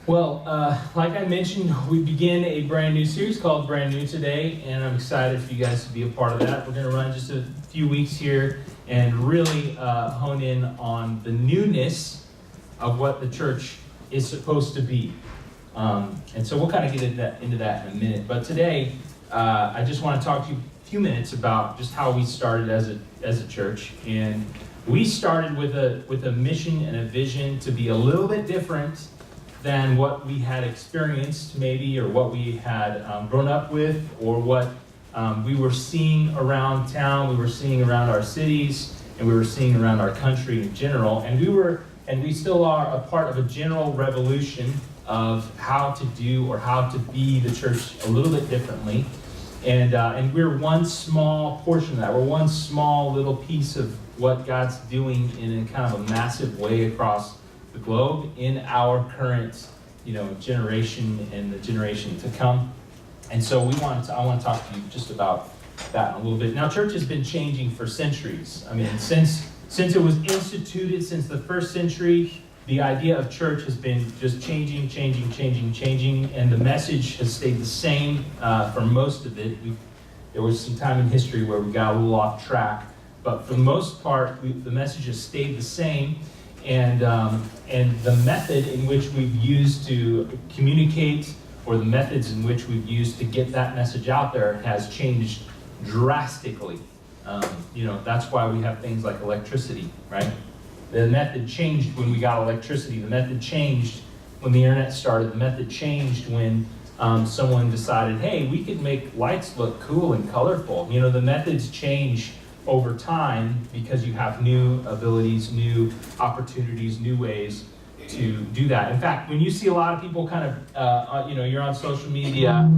Well, like I mentioned, we begin a brand new series called Brand New today, and I'm excited for you guys to be a part of that. We're going to run just a few weeks here and really hone in on the newness of what the church is supposed to be. And so we'll kind of get into that in a minute. But today, I just want to talk to you a few minutes about just how we started as a church. And we started with a mission and a vision to be a little bit different than what we had experienced maybe, or what we had grown up with, or what we were seeing around town, we were seeing around our cities, and we were seeing around our country in general. And we still are a part of a general revolution of how to do or how to be the church a little bit differently. And we're one small portion of that. We're one small little piece of what God's doing in a kind of a massive way across the globe in our current, generation and the generation to come. And so I want to talk to you just about that a little bit. Now, church has been changing for centuries. I mean, since it was instituted, since the first century, the idea of church has been just changing, and the message has stayed the same for most of it. There was some time in history where we got a little off track, but for the most part, the message has stayed the same. And the method in which we've used to communicate, or the methods in which we've used to get that message out there, has changed drastically. That's why we have things like electricity, right? The method changed when we got electricity. The method changed when the internet started. The method changed when someone decided, hey, we could make lights look cool and colorful. The methods change over time because you have new abilities, new opportunities, new ways to do that. In fact, when you see a lot of people kind of, you're on social media,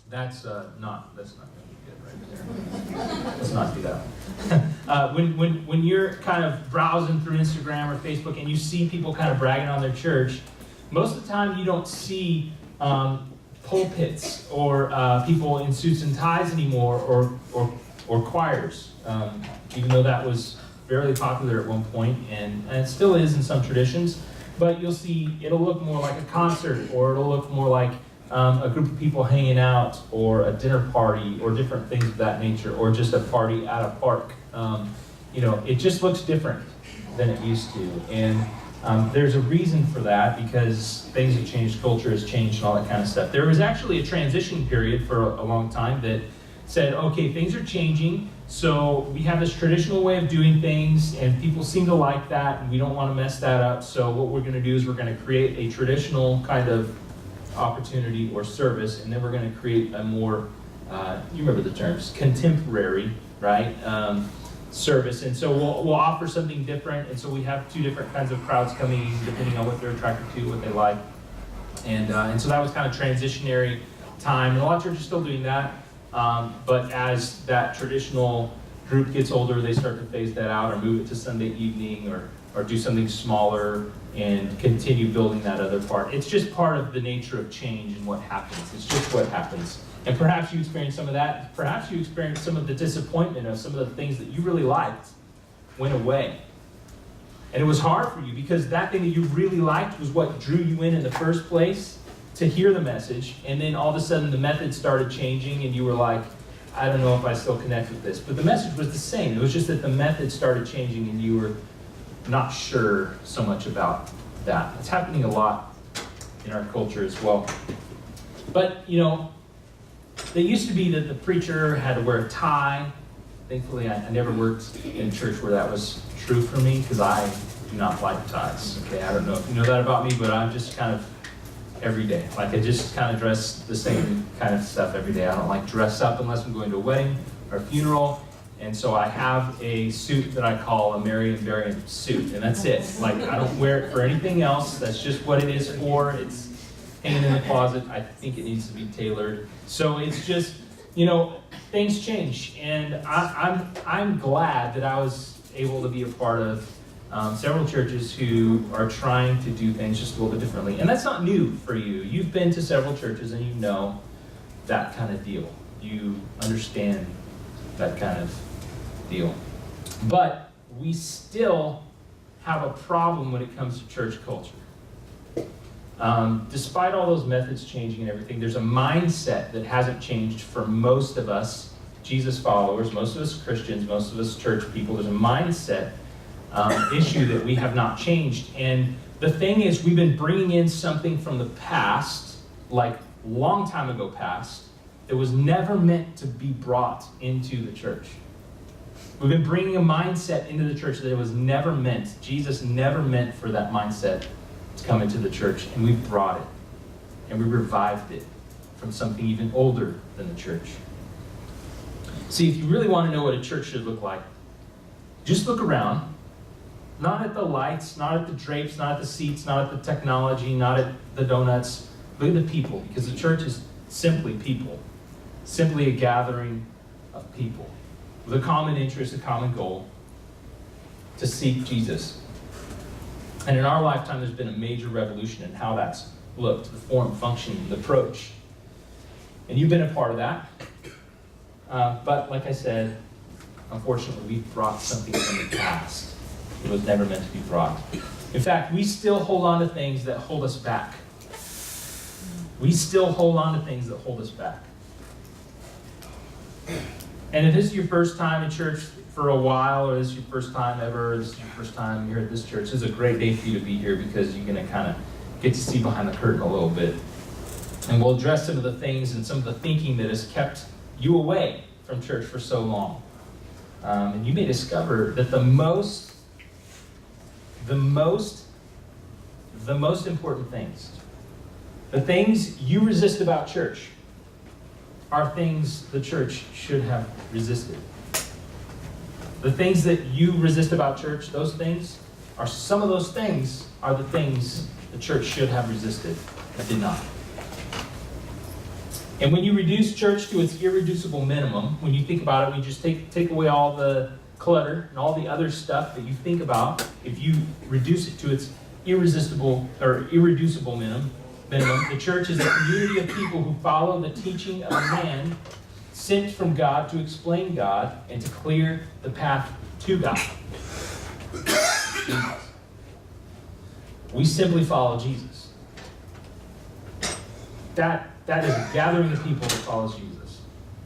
that's not going to be good right there. Let's not do that. When you're kind of browsing through Instagram or Facebook and you see people kind of bragging on their church, most of the time you don't see pulpits or people in suits and ties anymore, or choirs, even though that was fairly popular at one point, and it still is in some traditions. But you'll see it'll look more like a concert, or it'll look more like a group of people hanging out, or a dinner party, or different things of that nature, or just a party at a park. It just looks different than it used to. And there's a reason for that, because things have changed, culture has changed, and all that kind of stuff. There was actually a transition period for a long time that said, okay, things are changing, so we have this traditional way of doing things, and people seem to like that, and we don't want to mess that up, so what we're going to do is we're going to create a traditional kind of opportunity or service, and then we're going to create a more, you remember the terms, contemporary, right, service. And so we'll offer something different, and so we have two different kinds of crowds coming, depending on what they're attracted to, what they like. And so that was kind of transitionary time, and a lot of churches are still doing that. But as that traditional group gets older, they start to phase that out, or move it to Sunday evening, or do something smaller and continue building that other part. It's just part of the nature of change and what happens. It's just what happens. And perhaps you experienced some of that. Perhaps you experienced some of the disappointment of some of the things that you really liked went away. And it was hard for you, because that thing that you really liked was what drew you in the first place to hear the message, and then all of a sudden the method started changing, and you were like, I don't know if I still connect with this. But the message was the same. It was just that the method started changing, and you were not sure so much about that. It's happening a lot in our culture as well. But, it used to be that the preacher had to wear a tie. Thankfully, I never worked in a church where that was true for me, because I do not like ties. Okay, I don't know if you know that about me, but I'm just kind of every day. Like, I just kind of dress the same kind of stuff every day. I don't like dress up unless I'm going to a wedding or a funeral. And so I have a suit that I call a Marion Variant suit, and that's it. Like, I don't wear it for anything else. That's just what it is for. It's hanging in the closet. I think it needs to be tailored. So it's just, things change. And I'm glad that I was able to be a part of several churches who are trying to do things just a little bit differently. And that's not new for you. You've been to several churches, and you know that kind of deal. You understand that kind of deal. But we still have a problem when it comes to church culture. Despite all those methods changing and everything, there's a mindset that hasn't changed for most of us Jesus followers, most of us Christians, most of us church people. There's a mindset issue that we have not changed. And the thing is, we've been bringing in something from the past, like long time ago past, that was never meant to be brought into the church. We've been bringing a mindset into the church that it was never meant. Jesus never meant for that mindset to come into the church, and we brought it, and we revived it from something even older than the church. See, if you really want to know what a church should look like, just look around. Not at the lights, not at the drapes, not at the seats, not at the technology, not at the donuts. Look at the people, because the church is simply people. Simply a gathering of people with a common interest, a common goal, to seek Jesus. And in our lifetime, there's been a major revolution in how that's looked, the form, function, the approach. And you've been a part of that. But like I said, unfortunately, we've brought something from the past. It was never meant to be brought. In fact, we still hold on to things that hold us back. We still hold on to things that hold us back. And if this is your first time in church for a while, or this is your first time ever, or this is your first time here at this church, this is a great day for you to be here because you're going to kind of get to see behind the curtain a little bit. And we'll address some of the things and some of the thinking that has kept you away from church for so long. And you may discover that the most important things, the things you resist about church, are things the church should have resisted. The things that you resist about church, some of those things are the things the church should have resisted and did not. And when you reduce church to its irreducible minimum, when you think about it, when you just take away all the clutter and all the other stuff that you think about, if you reduce it to its irreducible minimum, the church is a community of people who follow the teaching of a man sent from God to explain God and to clear the path to God. Jesus. We simply follow Jesus. That is a gathering of people that follows Jesus.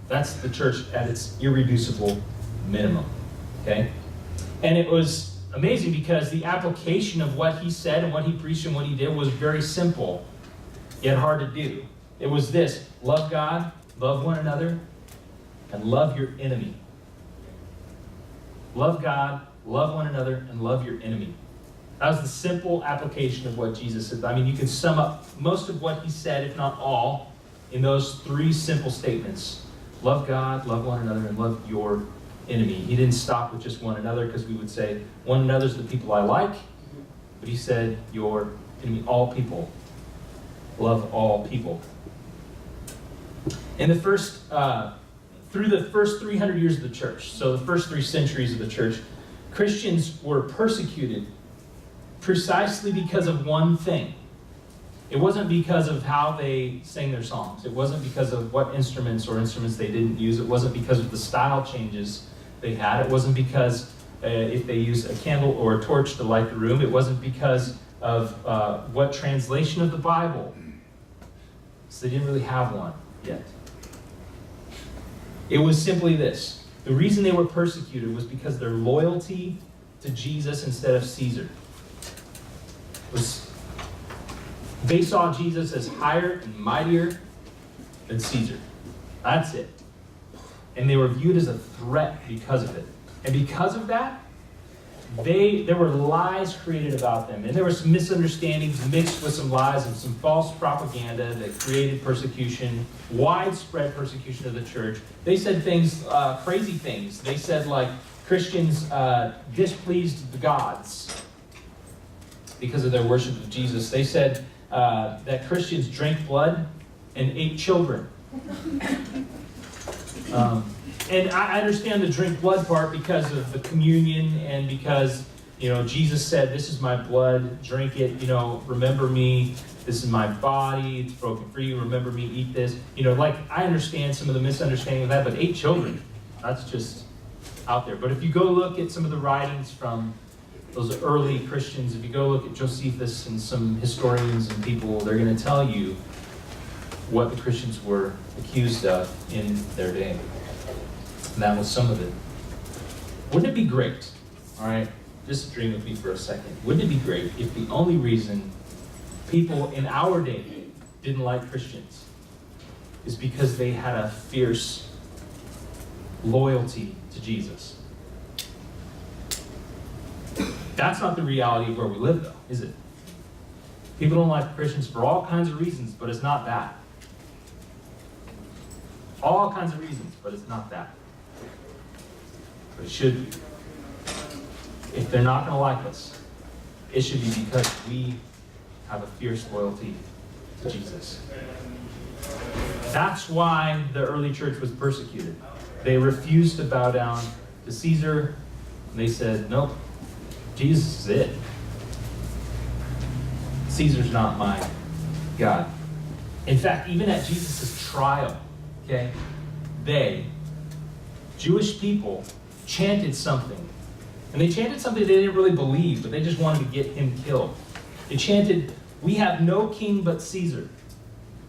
That's the church at its irreducible minimum. Okay? And it was amazing because the application of what he said and what he preached and what he did was very simple, yet hard to do. It was this: love God, love one another, and love your enemy. Love God, love one another, and love your enemy. That was the simple application of what Jesus said. I mean, you can sum up most of what he said, if not all, in those three simple statements. Love God, love one another, and love your enemy. He didn't stop with just one another, because we would say, one another's the people I like. But he said, your enemy, all people. Love all people. In the first, through the first 300 years of the church, so the first 3 centuries of the church, Christians were persecuted precisely because of one thing. It wasn't because of how they sang their songs. It wasn't because of what instruments they didn't use. It wasn't because of the style changes they had. It wasn't because if they used a candle or a torch to light the room. It wasn't because of what translation of the Bible. So they didn't really have one yet. It was simply this. The reason they were persecuted was because of their loyalty to Jesus instead of Caesar. They saw Jesus as higher and mightier than Caesar. That's it. And they were viewed as a threat because of it. And because of that, there were lies created about them. And there were some misunderstandings mixed with some lies and some false propaganda that created persecution, widespread persecution of the church. They said things, crazy things. They said, like, Christians displeased the gods because of their worship of Jesus. They said that Christians drank blood and ate children. And I understand the drink blood part because of the communion and because, Jesus said, this is my blood, drink it, remember me, this is my body, it's broken for you, remember me, eat this. I understand some of the misunderstanding of that, but 8 children, that's just out there. But if you go look at some of the writings from those early Christians, if you go look at Josephus and some historians and people, they're going to tell you what the Christians were accused of in their day. And that was some of it. Wouldn't it be great, all right, just dream with me for a second, wouldn't it be great if the only reason people in our day didn't like Christians is because they had a fierce loyalty to Jesus? That's not the reality of where we live, though, is it? People don't like Christians for all kinds of reasons, but it's not that. All kinds of reasons, but it's not that. But it should be. If they're not going to like us, it should be because we have a fierce loyalty to Jesus. That's why the early church was persecuted. They refused to bow down to Caesar. And they said, nope, Jesus is it. Caesar's not my God. In fact, even at Jesus' trial, okay, Jewish people, chanted something. And they chanted something they didn't really believe, but they just wanted to get him killed. They chanted, "We have no king but Caesar."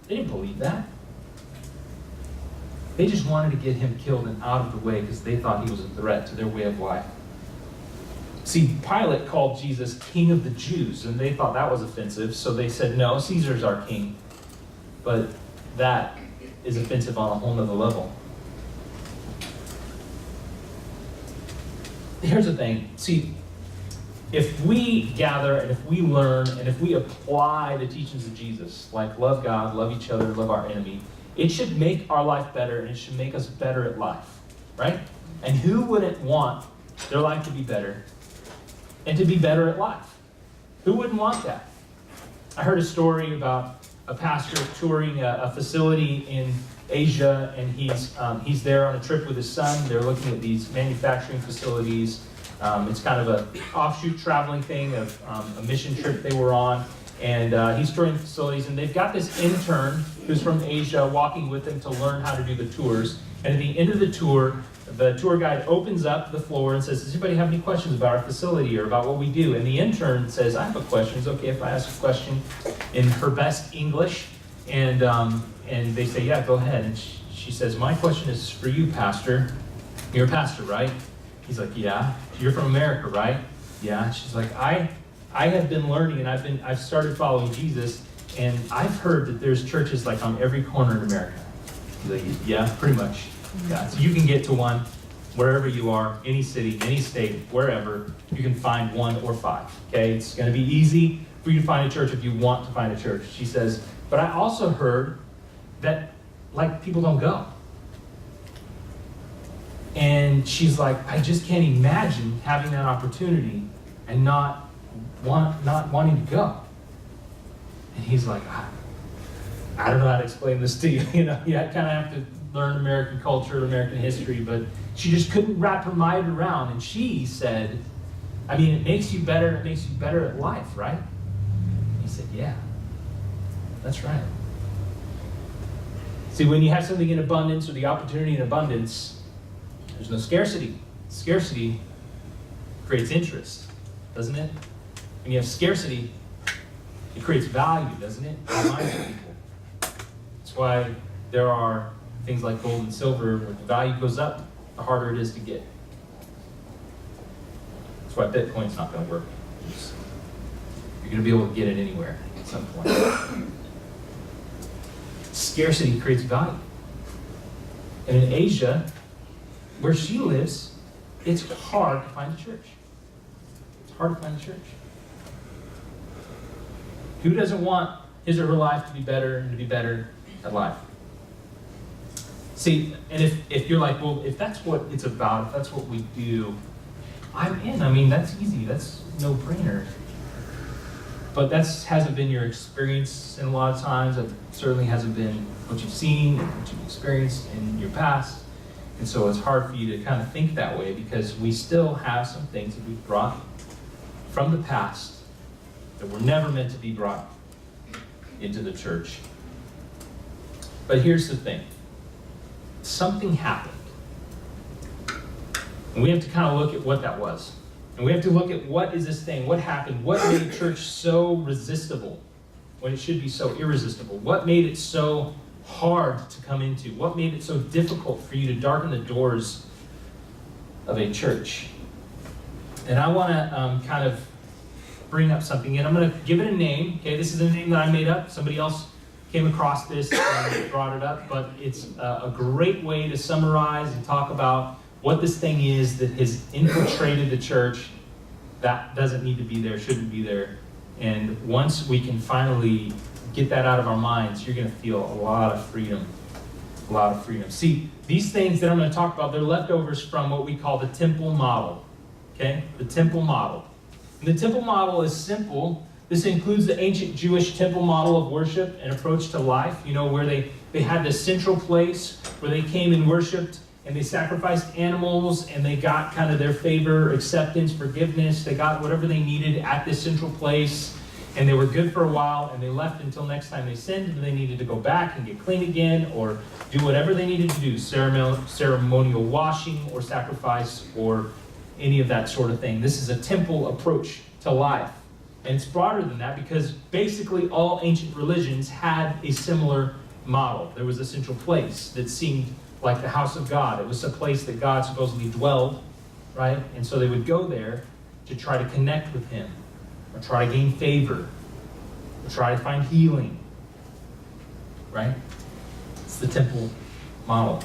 They didn't believe that. They just wanted to get him killed and out of the way because they thought he was a threat to their way of life. See, Pilate called Jesus King of the Jews, and they thought that was offensive, so they said, no, Caesar's our king. But that is offensive on a whole nother level. Here's the thing. See, if we gather and if we learn and if we apply the teachings of Jesus, like love God, love each other, love our enemy, it should make our life better and it should make us better at life, right? And who wouldn't want their life to be better and to be better at life? Who wouldn't want that? I heard a story about a pastor touring a facility in Asia, and he's there on a trip with his son. They're looking at these manufacturing facilities. It's kind of an offshoot traveling thing of a mission trip they were on. And he's touring the facilities, and they've got this intern who's from Asia walking with them to learn how to do the tours. And at the end of the tour guide opens up the floor and says, does anybody have any questions about our facility or about what we do? And the intern says, I have a question. It's okay if I ask a question in her best English? And they say, yeah, go ahead. And she says, my question is for you, Pastor. You're a pastor, right? He's like, yeah. You're from America, right? Yeah. And she's like, I have been learning, and I've started following Jesus, and I've heard that there's churches like on every corner in America. He's like, yeah, pretty much. Yeah. So you can get to one wherever you are, any city, any state, wherever, you can find one or five. Okay? It's going to be easy for you to find a church if you want to find a church. She says, but I also heard that, like, people don't go. And she's like, I just can't imagine having that opportunity and not wanting to go. And he's like, I don't know how to explain this to you. You know, you kind of have to learn American culture, American history, but she just couldn't wrap her mind around. And she said, I mean, it makes you better at life, right? And he said, yeah, that's right. See, when you have something in abundance or the opportunity in abundance, there's no scarcity. Scarcity creates interest, doesn't it? When you have scarcity, it creates value, doesn't it? In the minds of people. That's why there are things like gold and silver, where the value goes up, the harder it is to get. That's why Bitcoin's not going to work. You're going to be able to get it anywhere at some point. Scarcity creates value. And in Asia, where she lives, it's hard to find a church. It's hard to find a church. Who doesn't want his or her life to be better and to be better at life? See, and if you're like, well, if that's what it's about, if that's what we do, I'm in. I mean, that's easy. That's no brainer. But that hasn't been your experience in a lot of times. It certainly hasn't been what you've seen and what you've experienced in your past. And so it's hard for you to kind of think that way, because we still have some things that we've brought from the past that were never meant to be brought into the church. But here's the thing. Something happened. And we have to kind of look at what that was. And we have to look at what is this thing? What happened? What made church so resistible when it should be so irresistible? What made it so hard to come into? What made it so difficult for you to darken the doors of a church? And I want to kind of bring up something, and I'm going to give it a name. Okay, this is a name that I made up. Somebody else came across this and brought it up, but it's a great way to summarize and talk about what this thing is that has infiltrated the church that doesn't need to be there, shouldn't be there. And once we can finally get that out of our minds, you're going to feel a lot of freedom. A lot of freedom. See, these things that I'm going to talk about, they're leftovers from what we call the temple model. Okay? The temple model. And the temple model is simple. This includes the ancient Jewish temple model of worship and approach to life, where they had this central place where they came and worshiped, and they sacrificed animals, and they got kind of their favor, acceptance, forgiveness. They got whatever they needed at this central place, and they were good for a while, and they left until next time they sinned, and they needed to go back and get clean again, or do whatever they needed to do, ceremonial washing or sacrifice or any of that sort of thing. This is a temple approach to life. And it's broader than that because basically all ancient religions had a similar model. There was a central place that seemed like the house of God. It was a place that God supposedly dwelled, right? And so they would go there to try to connect with him, or try to gain favor, or try to find healing, right? It's the temple model.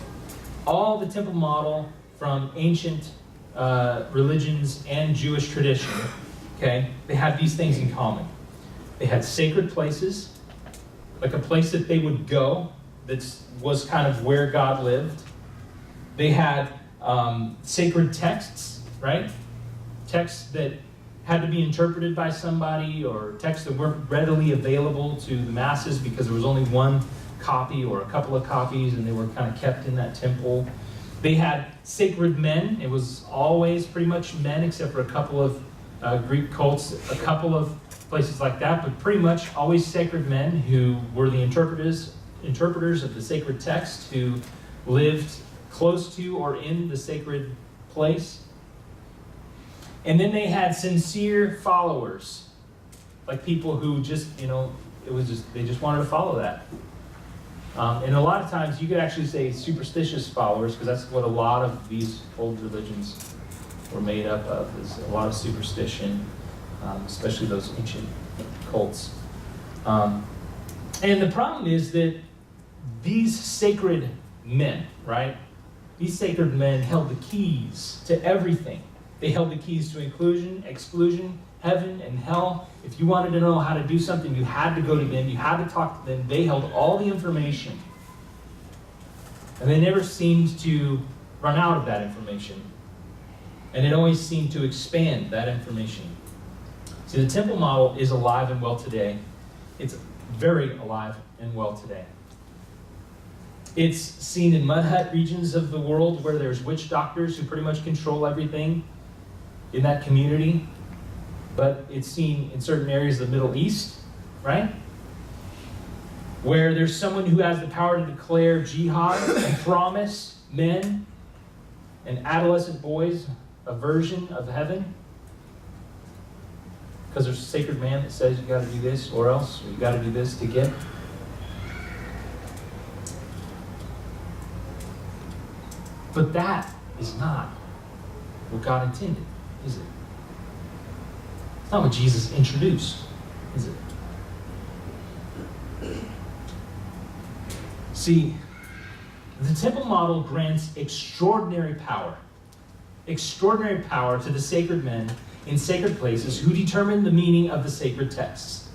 All the temple model from ancient religions and Jewish tradition, okay, they had these things in common. They had sacred places, like a place that they would go that was kind of where God lived. They had sacred texts, right? Texts that had to be interpreted by somebody, or texts that weren't readily available to the masses because there was only one copy or a couple of copies, and they were kind of kept in that temple. They had sacred men. It was always pretty much men, except for a couple of Greek cults, a couple of places like that, but pretty much always sacred men who were the interpreters of the sacred text, who lived close to or in the sacred place. And then they had sincere followers, like people who just, they just wanted to follow that. And a lot of times you could actually say superstitious followers, because that's what a lot of these old religions were made up of, is a lot of superstition, especially those ancient cults. And the problem is that these sacred men, right? These sacred men held the keys to everything. They held the keys to inclusion, exclusion, heaven, and hell. If you wanted to know how to do something, you had to go to them. You had to talk to them. They held all the information. And they never seemed to run out of that information. And it always seemed to expand that information. See, the temple model is alive and well today. It's very alive and well today. It's seen in mud hut regions of the world where there's witch doctors who pretty much control everything in that community. But it's seen in certain areas of the Middle East, right? Where there's someone who has the power to declare jihad and promise men and adolescent boys a version of heaven. Because there's a sacred man that says you got to do this or else, or you got to do this to get. But that is not what God intended, is it? It's not what Jesus introduced, is it? See, the temple model grants extraordinary power to the sacred men in sacred places who determine the meaning of the sacred texts.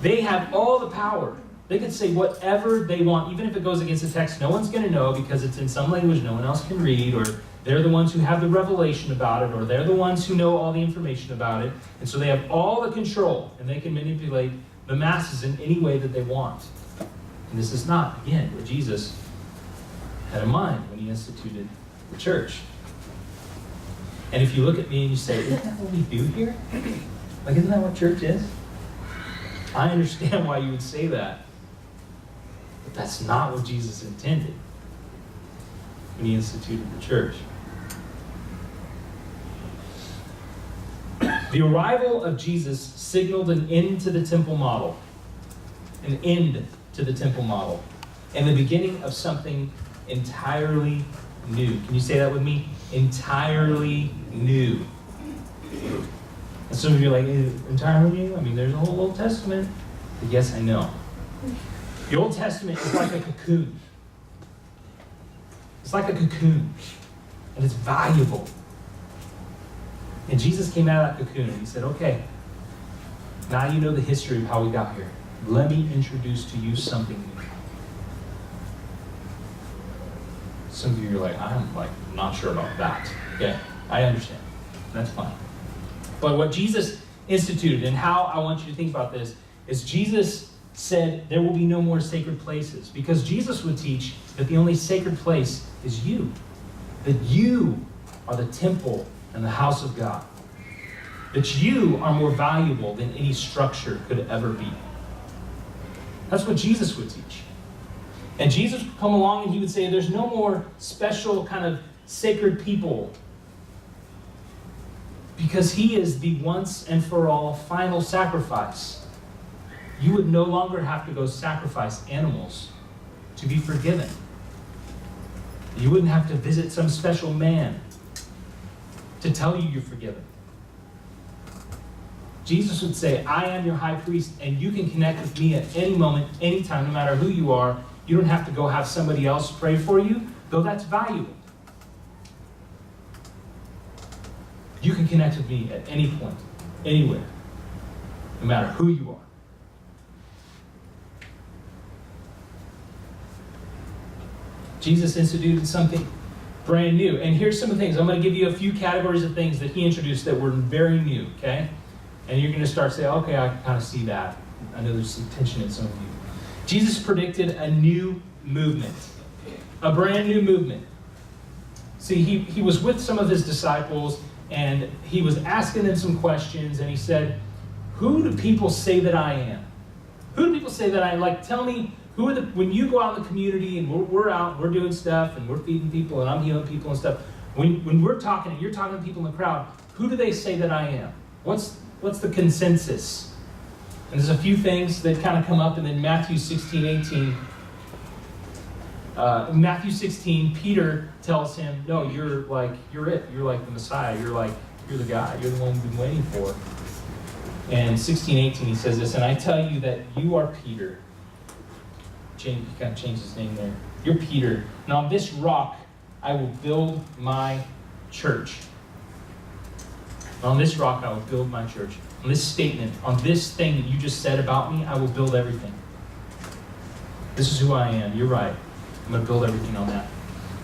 They have all the power. They can say whatever they want, even if it goes against the text. No one's going to know because it's in some language no one else can read, or they're the ones who have the revelation about it, or they're the ones who know all the information about it. And so they have all the control, and they can manipulate the masses in any way that they want. And this is not, again, what Jesus had in mind when he instituted the church. And if you look at me and you say, isn't that what we do here? Like, isn't that what church is? I understand why you would say that. But that's not what Jesus intended when he instituted the church. The arrival of Jesus signaled an end to the temple model. An end to the temple model. And the beginning of something entirely new. Can you say that with me? Entirely new. And some of you are like, entirely new? I mean, there's a whole Old Testament. But yes, I know. The Old Testament is like a cocoon. It's like a cocoon. And it's valuable. And Jesus came out of that cocoon and he said, okay, now you know the history of how we got here. Let me introduce to you something new. Some of you are like, I'm not sure about that. Okay, I understand. That's fine. But what Jesus instituted, and how I want you to think about this, is Jesus said there will be no more sacred places. Because Jesus would teach that the only sacred place is you. That you are the temple and the house of God. That you are more valuable than any structure could ever be. That's what Jesus would teach. And Jesus would come along and he would say, there's no more special kind of sacred people. Because he is the once and for all final sacrifice. You would no longer have to go sacrifice animals to be forgiven. You wouldn't have to visit some special man to tell you you're forgiven. Jesus would say, I am your high priest, and you can connect with me at any moment, anytime, no matter who you are. You don't have to go have somebody else pray for you, though that's valuable. You can connect with me at any point, anywhere, no matter who you are. Jesus instituted something brand new. And here's some of the things. I'm going to give you a few categories of things that he introduced that were very new, okay? And you're going to start saying, okay, I kind of see that. I know there's some tension in some of you. Jesus predicted a new movement. A brand new movement. See, he was with some of his disciples, and he was asking them some questions, and he said, who do people say that I am? Who do people say that I am? Like, tell me, who are the, when you go out in the community, and we're out, we're doing stuff, and we're feeding people, and I'm healing people and stuff, when we're talking, and you're talking to people in the crowd, who do they say that I am? What's the consensus? And there's a few things that kind of come up, and then Matthew 16:18. Matthew 16, Peter tells him, no, you're it. You're like the Messiah. You're the guy. You're the one we've been waiting for. And 16:18, he says this, and I tell you that you are Peter. He kind of changed his name there. You're Peter. And on this rock, I will build my church. On this rock, I will build my church. On this statement, on this thing that you just said about me, I will build everything. This is who I am. You're right. I'm going to build everything on that.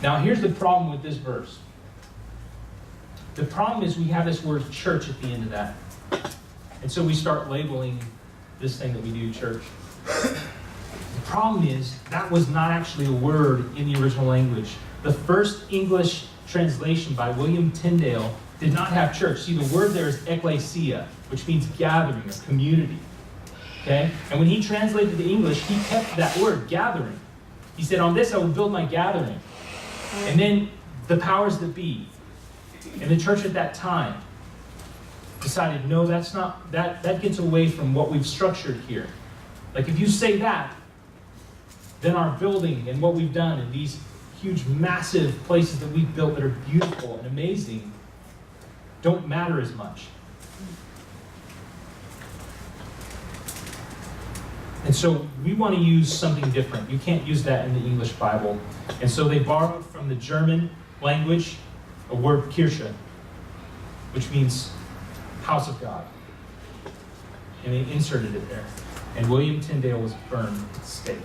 Now, here's the problem with this verse. The problem is we have this word church at the end of that. And so we start labeling this thing that we do church. The problem is that was not actually a word in the original language. The first English translation by William Tyndale did not have church. See, the word there is ecclesia, which means gathering or community. Okay? And when he translated to English, he kept that word, gathering. He said, on this I will build my gathering. And then the powers that be and the church at that time decided, no, that's not, that gets away from what we've structured here. Like if you say that, then our building and what we've done and these huge, massive places that we've built that are beautiful and amazing don't matter as much. And so we want to use something different. You can't use that in the English Bible. And so they borrowed from the German language a word Kirche, which means house of God. And they inserted it there. And William Tyndale was burned at the stake.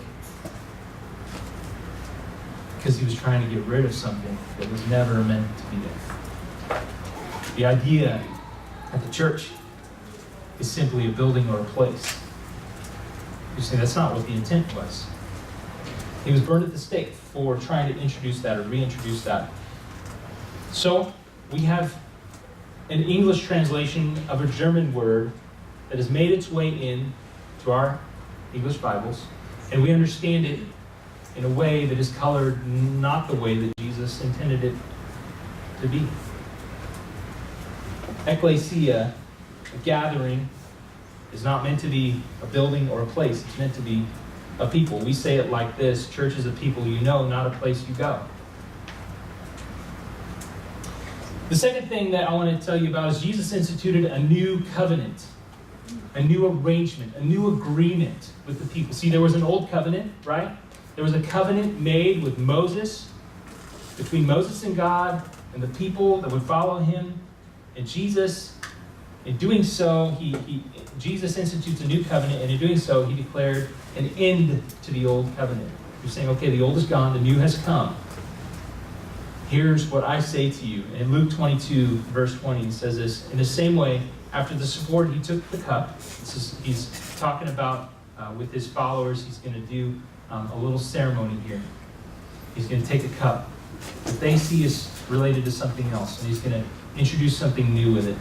Because he was trying to get rid of something that was never meant to be there. The idea that the church is simply a building or a place. You see, that's not what the intent was. He was burned at the stake for trying to introduce that or reintroduce that. So we have an English translation of a German word that has made its way in to our English Bibles, and we understand it in a way that is colored not the way that Jesus intended it to be. Ecclesia A gathering is not meant to be a building or a place. It's meant to be a people. We say it like this: church is a people you know, not a place you go. The second thing that I want to tell you about is Jesus instituted a new covenant, a new arrangement, a new agreement with the people. See, there was an old covenant, right? There was a covenant made with Moses, between Moses and God, and the people that would follow him. And Jesus, in doing so, Jesus institutes a new covenant, and in doing so, he declared an end to the old covenant. You're saying, okay, the old is gone, the new has come. Here's what I say to you. In Luke 22, verse 20, he says this: in the same way, after the support, he took the cup. He's talking about, with his followers, he's going to do a little ceremony here. He's going to take a cup that they see is related to something else, and he's going to introduce something new with it.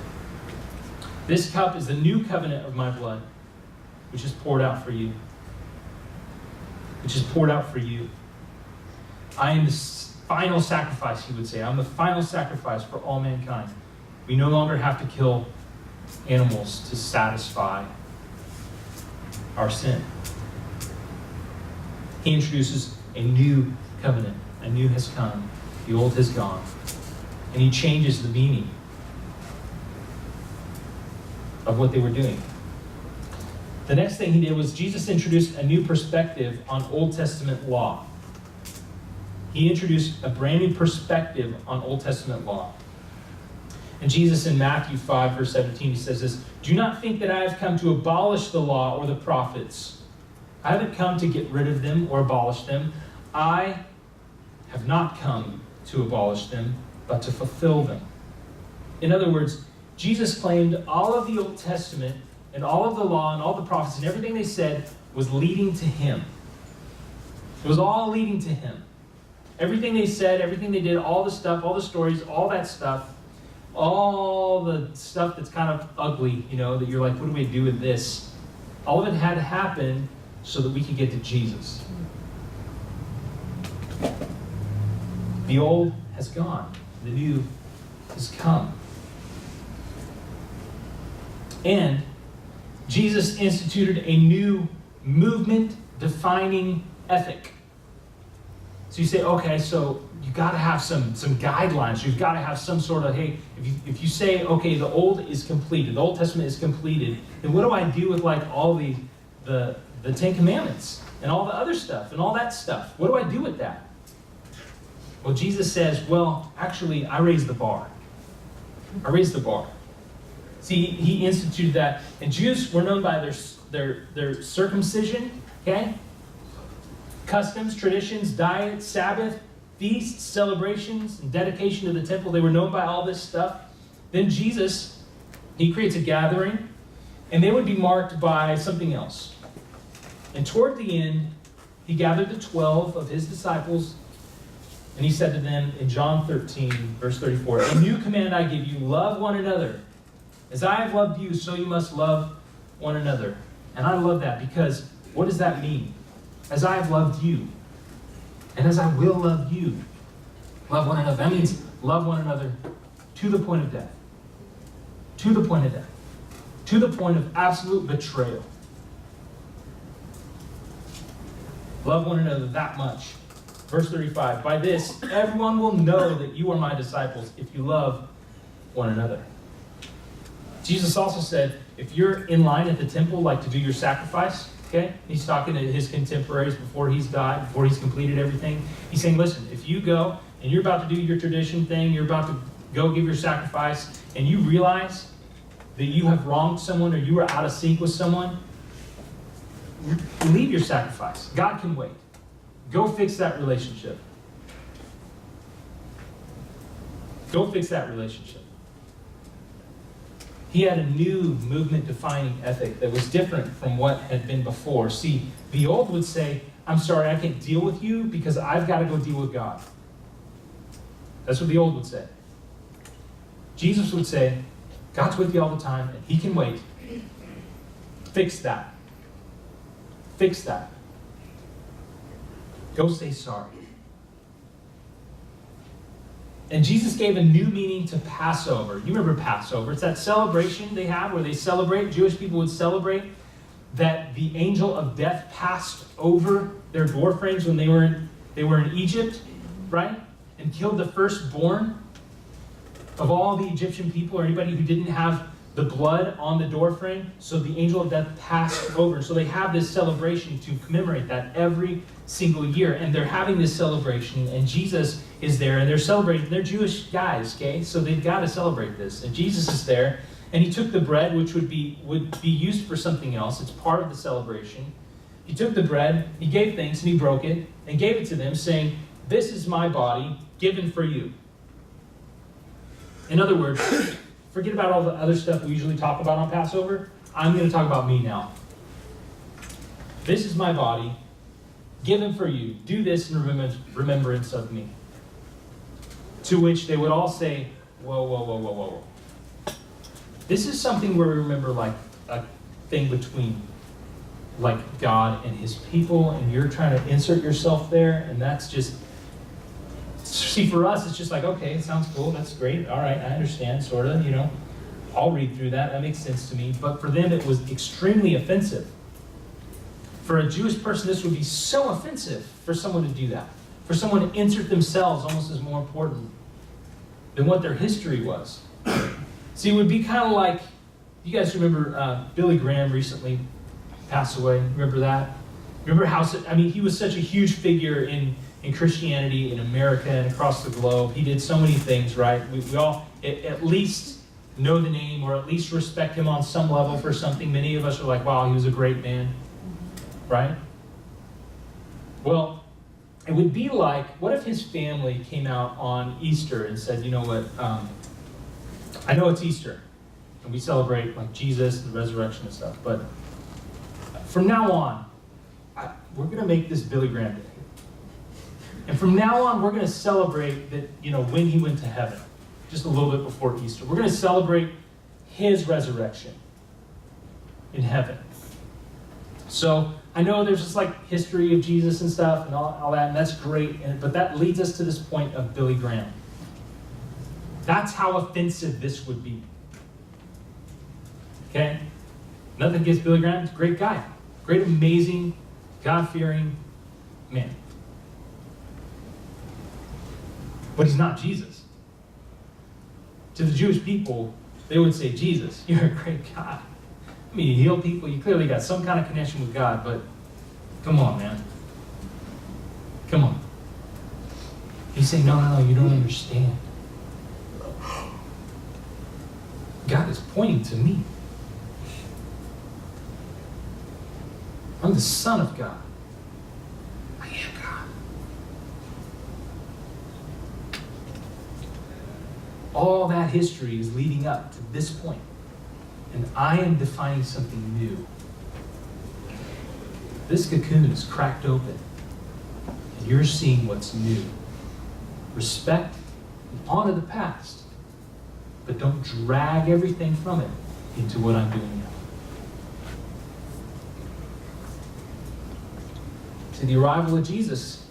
This cup is the new covenant of my blood, which is poured out for you. Which is poured out for you. I am the final sacrifice, he would say. I'm the final sacrifice for all mankind. We no longer have to kill animals to satisfy our sin. He introduces a new covenant. A new has come. The old has gone. And he changes the meaning of what they were doing. The next thing he did was Jesus introduced a new perspective on Old Testament law. He introduced a brand new perspective on Old Testament law. And Jesus in Matthew 5, verse 17, he says this: do not think that I have come to abolish the law or the prophets. I haven't come to get rid of them or abolish them. I have not come to abolish them, but to fulfill them. In other words, Jesus claimed all of the Old Testament and all of the law and all the prophets and everything they said was leading to him. It was all leading to him. Everything they said, everything they did, all the stuff, all the stories, all that stuff, all the stuff that's kind of ugly, that you're like, what do we do with this? All of it had to happen so that we could get to Jesus. The old has gone. The new has come. And Jesus instituted a new movement-defining ethic. So you say, okay, so you got to have some guidelines. You've got to have some sort of, hey, if you say, okay, the old is completed, the Old Testament is completed, then what do I do with like all the Ten Commandments and all the other stuff and all that stuff? What do I do with that? Well, Jesus says, well, actually, I raised the bar. I raised the bar. See, he instituted that. And Jews were known by their circumcision, okay? Customs, traditions, diet, Sabbath, feasts, celebrations, and dedication to the temple. They were known by all this stuff. Then Jesus, he creates a gathering, and they would be marked by something else. And toward the end, he gathered the 12 of his disciples, and he said to them in John 13, verse 34, a new command I give you, love one another. As I have loved you, so you must love one another. And I love that because what does that mean? As I have loved you, and as I will love you, love one another. That means love one another to the point of death. To the point of death. To the point of absolute betrayal. Love one another that much. Verse 35, by this, everyone will know that you are my disciples if you love one another. Jesus also said, if you're in line at the temple, like to do your sacrifice, okay? He's talking to his contemporaries before he's died, before he's completed everything. He's saying, listen, if you go and you're about to do your tradition thing, you're about to go give your sacrifice, and you realize that you have wronged someone or you are out of sync with someone, leave your sacrifice. God can wait. Go fix that relationship. Go fix that relationship. He had a new movement-defining ethic that was different from what had been before. See, the old would say, I'm sorry, I can't deal with you because I've got to go deal with God. That's what the old would say. Jesus would say, God's with you all the time, and he can wait. Fix that. Fix that. Go say sorry. And Jesus gave a new meaning to Passover. You remember Passover. It's that celebration they have where they celebrate, Jewish people would celebrate that the angel of death passed over their doorframes when they were in Egypt, right? And killed the firstborn of all the Egyptian people or anybody who didn't have the blood on the doorframe. So the angel of death passed over. So they have this celebration to commemorate that every single year. And they're having this celebration, and Jesus is there, and they're celebrating. They're Jewish guys, okay? So they've got to celebrate this. And Jesus is there, and he took the bread, which would be used for something else. It's part of the celebration. He took the bread, he gave thanks, and he broke it, and gave it to them, saying, "This is my body given for you." In other words, forget about all the other stuff we usually talk about on Passover. I'm going to talk about me now. This is my body given for you. Do this in remembrance of me. To which they would all say, whoa, whoa, whoa, whoa, whoa. This is something where we remember like a thing between like God and his people, and you're trying to insert yourself there, and that's just, see, for us, it's just like, okay, it sounds cool, that's great, all right, I understand, sort of, you know, I'll read through that, that makes sense to me. But for them, it was extremely offensive. For a Jewish person, this would be so offensive for someone to do that. For someone to insert themselves almost as more important than what their history was. See, it would be kind of like, you guys remember Billy Graham recently passed away, remember that? Remember how, I mean, he was such a huge figure in Christianity in America and across the globe. He did so many things, right? We all at least know the name, or at least respect him on some level for something. Many of us are like, wow, he was a great man, right? Well, it would be like, what if his family came out on Easter and said, you know what, I know it's Easter, and we celebrate like Jesus, the resurrection and stuff, but from now on, we're going to make this Billy Graham Day. And from now on, we're going to celebrate that, you know, when he went to heaven, just a little bit before Easter. We're going to celebrate his resurrection in heaven. So I know there's just like history of Jesus and stuff and all that, and that's great. But that leads us to this point of Billy Graham. That's how offensive this would be. Okay? Nothing against Billy Graham. He's a great guy. Great, amazing, God-fearing man. But he's not Jesus. To the Jewish people, they would say, Jesus, you're a great God. I mean, you heal people. You clearly got some kind of connection with God, but come on, man. Come on. He's saying, no, you don't understand. God is pointing to me. I'm the Son of God. I am God. All that history is leading up to this point. And I am defining something new. This cocoon is cracked open. And you're seeing what's new. Respect and honor the past. But don't drag everything from it into what I'm doing now. See, the arrival of Jesus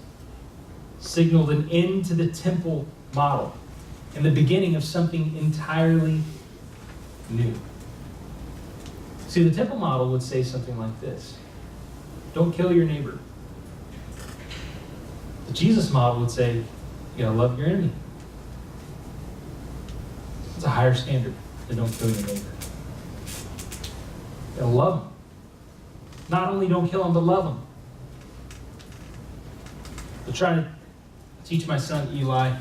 signaled an end to the temple model and the beginning of something entirely new. See, the temple model would say something like this: don't kill your neighbor. The Jesus model would say, you gotta love your enemy. It's a higher standard than don't kill your neighbor. You gotta love them. Not only don't kill them, but love them. I'm trying to teach my son Eli,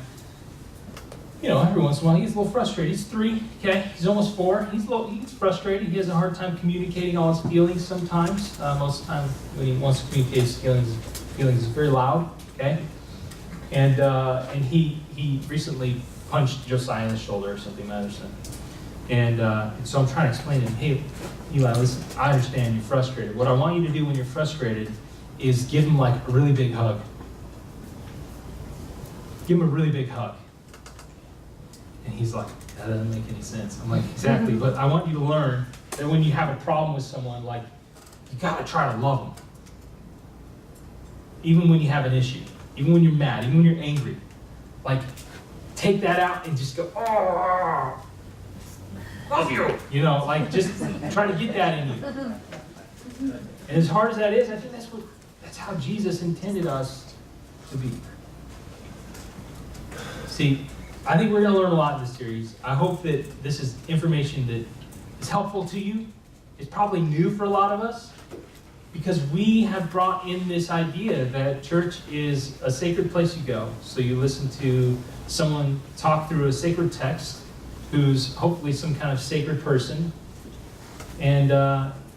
you know, every once in a while he gets a little frustrated. He's 3, okay? He's almost 4. He gets frustrated. He has a hard time communicating all his feelings sometimes. Most of the time when he wants to communicate his feelings is very loud, okay? And he recently punched Josiah in the shoulder or something, and so I'm trying to explain to him, hey, Eli, listen, I understand you're frustrated. What I want you to do when you're frustrated is give him like a really big hug. Give him a really big hug. And he's like, that doesn't make any sense. I'm like, exactly, but I want you to learn that when you have a problem with someone, like, you gotta try to love them. Even when you have an issue, even when you're mad, even when you're angry. Like, take that out and just go, oh, love you. You know, like just try to get that in you. And as hard as that is, I think that's how Jesus intended us to be. See, I think we're going to learn a lot in this series. I hope that this is information that is helpful to you. It's probably new for a lot of us because we have brought in this idea that church is a sacred place you go. So you listen to someone talk through a sacred text who's hopefully some kind of sacred person, and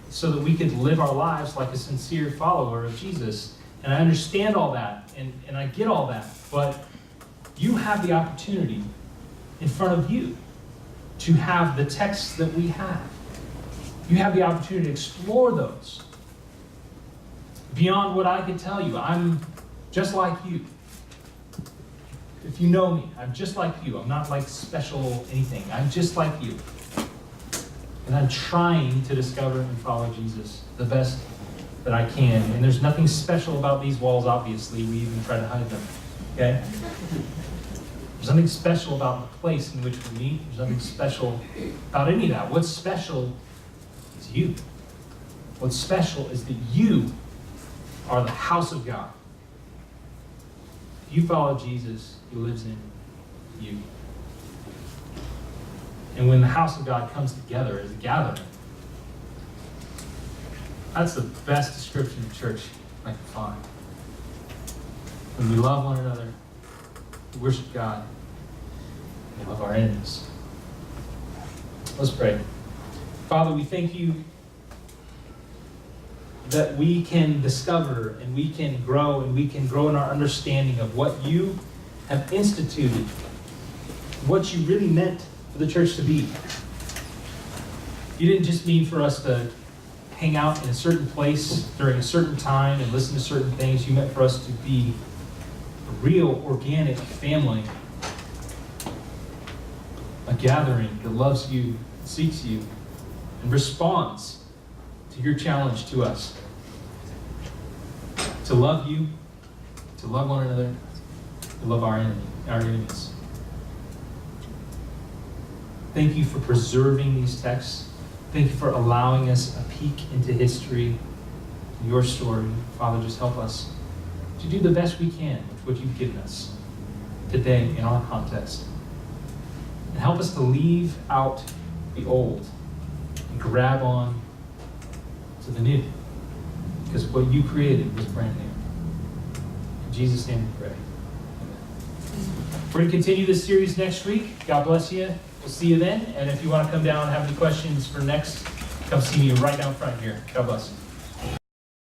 so that we could live our lives like a sincere follower of Jesus. And I understand all that, and I get all that, but you have the opportunity in front of you to have the texts that we have. You have the opportunity to explore those beyond what I can tell you. I'm just like you. If you know me, I'm just like you. I'm not like special anything. I'm just like you. And I'm trying to discover and follow Jesus the best that I can. And there's nothing special about these walls, obviously. We even try to hide them. Okay? There's nothing special about the place in which we meet. There's nothing special about any of that. What's special is you. What's special is that you are the house of God. If you follow Jesus, He lives in you. And when the house of God comes together as a gathering, that's the best description of church I can find. When we love one another, we worship God, and we love our enemies. Let's pray. Father, we thank you that we can discover and we can grow in our understanding of what you have instituted, what you really meant for the church to be. You didn't just mean for us to hang out in a certain place during a certain time and listen to certain things. You meant for us to be a real, organic family, a gathering that loves you, seeks you, and responds to your challenge to us. To love you, to love one another, to love our enemies. Thank you for preserving these texts. Thank you for allowing us a peek into history, your story. Father, just help us to do the best we can with what you've given us today in our context. And help us to leave out the old and grab on to the new. Because what you created was brand new. In Jesus' name we pray. Amen. We're going to continue this series next week. God bless you. We'll see you then. And if you want to come down and have any questions for next, come see me right down front here. God bless you.